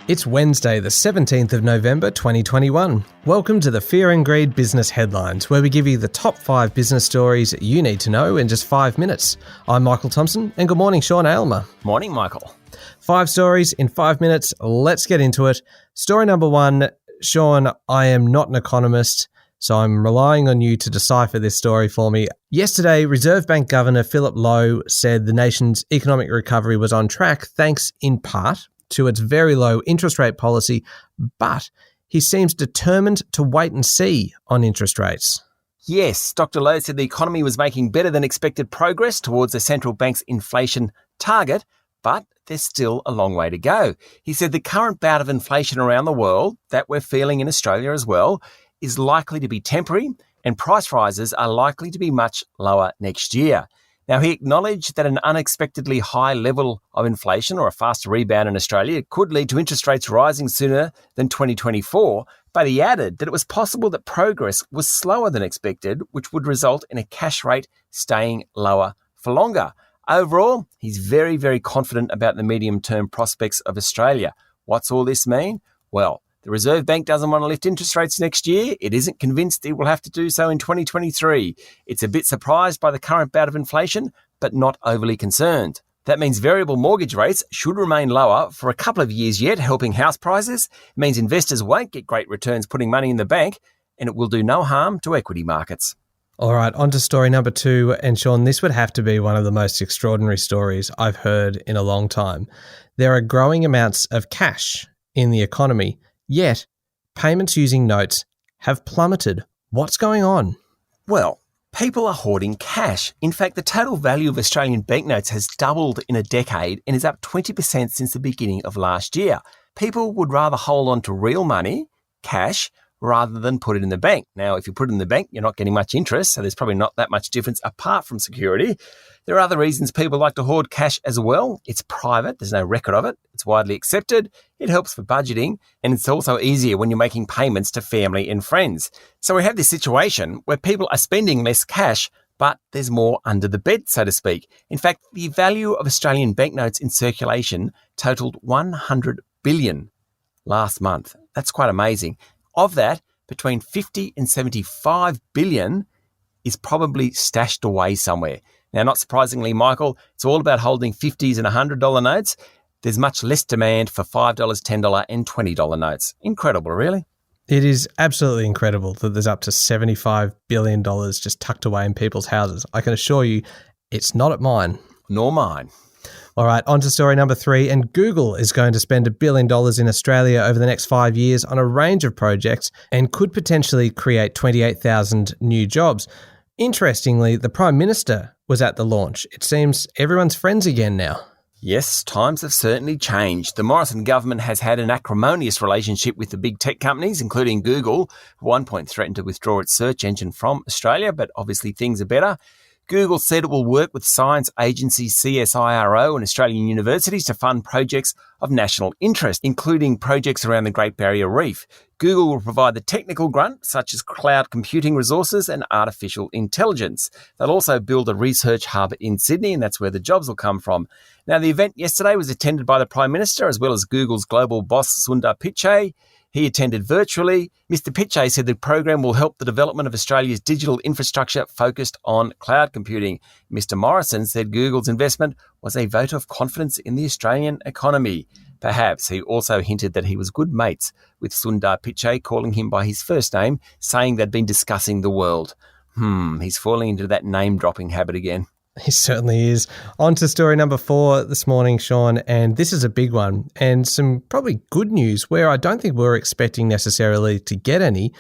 It's Wednesday, the 17th of November 2021. Welcome to the Fear and Greed Business Headlines, where we give you the top 5 business stories you need to know in just 5 minutes. I'm Michael Thompson, and good morning, Sean Aylmer. Morning, Michael. 5 stories in 5 minutes. Let's get into it. Story number 1, Sean, I am not an economist, so I'm relying on you to decipher this story for me. Yesterday, Reserve Bank Governor Philip Lowe said the nation's economic recovery was on track thanks in part to its very low interest rate policy, but he seems determined to wait and see on interest rates. Yes, Dr. Lowe said the economy was making better than expected progress towards the central bank's inflation target, but there's still a long way to go. He said the current bout of inflation around the world, that we're feeling in Australia as well, is likely to be temporary, and price rises are likely to be much lower next year. Now, he acknowledged that an unexpectedly high level of inflation or a faster rebound in Australia could lead to interest rates rising sooner than 2024, but he added that it was possible that progress was slower than expected, which would result in a cash rate staying lower for longer. Overall, he's very, very confident about the medium-term prospects of Australia. What's all this mean? Well, the Reserve Bank doesn't want to lift interest rates next year. It isn't convinced it will have to do so in 2023. It's a bit surprised by the current bout of inflation, but not overly concerned. That means variable mortgage rates should remain lower for a couple of years yet, helping house prices. It means investors won't get great returns putting money in the bank, and it will do no harm to equity markets. All right, on to story number 2. And Sean, this would have to be one of the most extraordinary stories I've heard in a long time. There are growing amounts of cash in the economy, yet payments using notes have plummeted. What's going on? Well, people are hoarding cash. In fact, the total value of Australian banknotes has doubled in a decade and is up 20% since the beginning of last year. People would rather hold on to real money, cash, rather than put it in the bank. Now, if you put it in the bank, you're not getting much interest, so there's probably not that much difference apart from security. There are other reasons people like to hoard cash as well. It's private, there's no record of it, it's widely accepted, it helps for budgeting, and it's also easier when you're making payments to family and friends. So we have this situation where people are spending less cash, but there's more under the bed, so to speak. In fact, the value of Australian banknotes in circulation totaled 100 billion last month. That's quite amazing. Of that, between 50 and 75 billion is probably stashed away somewhere. Now, not surprisingly, Michael, it's all about holding 50s and $100 notes. There's much less demand for $5, $10 and $20 notes. Incredible, really. It is absolutely incredible that there's up to $75 billion just tucked away in people's houses. I can assure you it's not at mine. Nor mine. All right, on to story number 3. And Google is going to spend $1 billion in Australia over the next 5 years on a range of projects and could potentially create 28,000 new jobs. Interestingly, the Prime Minister was at the launch. It seems everyone's friends again now. Yes, times have certainly changed. The Morrison government has had an acrimonious relationship with the big tech companies, including Google, who at one point threatened to withdraw its search engine from Australia, but obviously things are better. Google said it will work with science agency CSIRO and Australian universities to fund projects of national interest, including projects around the Great Barrier Reef. Google will provide the technical grunt, such as cloud computing resources and artificial intelligence. They'll also build a research hub in Sydney, and that's where the jobs will come from. Now, the event yesterday was attended by the Prime Minister, as well as Google's global boss, Sundar Pichai. He attended virtually. Mr. Pichai said the program will help the development of Australia's digital infrastructure focused on cloud computing. Mr. Morrison said Google's investment was a vote of confidence in the Australian economy. Perhaps he also hinted that he was good mates with Sundar Pichai, calling him by his first name, saying they'd been discussing the world. He's falling into that name-dropping habit again. He certainly is. On to story number 4 this morning, Sean, and this is a big one and some probably good news where I don't think we're expecting necessarily to get any.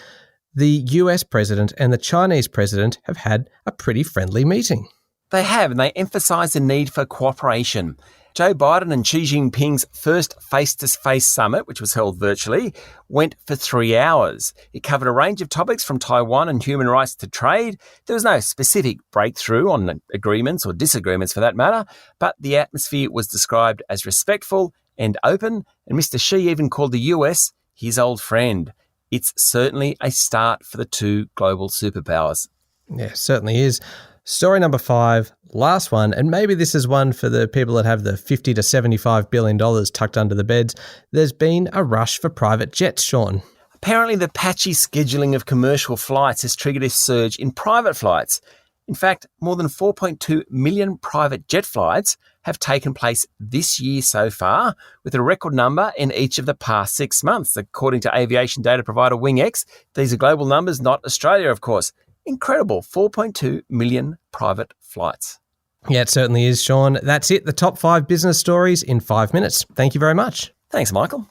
The US president and the Chinese president have had a pretty friendly meeting. They have, and they emphasise the need for cooperation. Joe Biden and Xi Jinping's first face-to-face summit, which was held virtually, went for 3 hours. It covered a range of topics from Taiwan and human rights to trade. There was no specific breakthrough on agreements or disagreements for that matter, but the atmosphere was described as respectful and open, and Mr. Xi even called the US his old friend. It's certainly a start for the two global superpowers. Yeah, certainly is. Story number 5, last one, and maybe this is one for the people that have the $50 to $75 billion tucked under the beds. There's been a rush for private jets, Sean. Apparently, the patchy scheduling of commercial flights has triggered a surge in private flights. In fact, more than 4.2 million private jet flights have taken place this year so far, with a record number in each of the past 6 months, according to aviation data provider WingX. These are global numbers, not Australia, of course. Incredible, 4.2 million private flights. Yeah, it certainly is, Sean. That's it, the top 5 business stories in 5 minutes. Thank you very much. Thanks, Michael.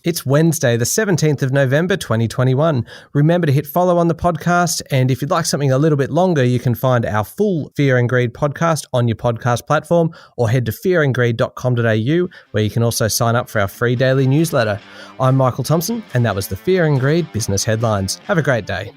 It's Wednesday, the 17th of November, 2021. Remember to hit follow on the podcast, and if you'd like something a little bit longer, you can find our full Fear and Greed podcast on your podcast platform, or head to fearandgreed.com.au, where you can also sign up for our free daily newsletter. I'm Michael Thompson, and that was the Fear and Greed Business Headlines. Have a great day.